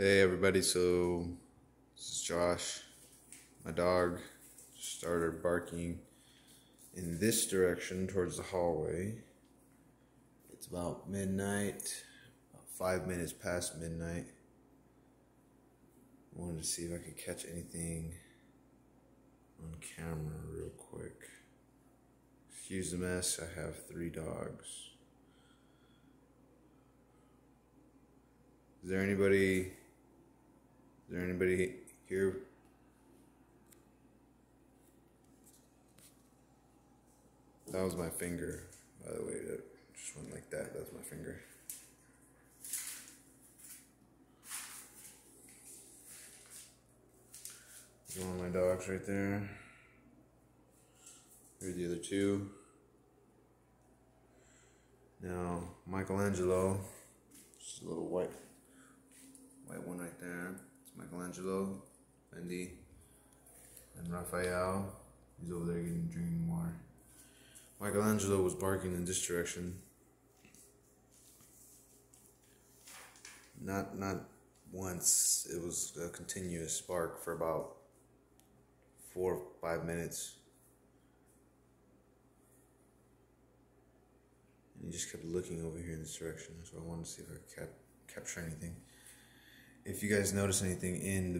Hey everybody, so this is Josh. My dog started barking in this direction towards the hallway. It's about midnight, about 5 minutes past midnight. I wanted to see if I could catch anything on camera real quick. Excuse the mess, I have 3 dogs. Is there anybody here? That was my finger, by the way. That just went like that. That's my finger. There's one of my dogs right there. Here's the other 2. Now, Michelangelo, just a little white one right there. It's Michelangelo, Bendy, and Raphael. He's over there getting drinking water. Michelangelo was barking in this direction. Not once. It was a continuous bark for about 4 or 5 minutes. And he just kept looking over here in this direction, so I wanted to see if I could capture anything. If you guys notice anything in the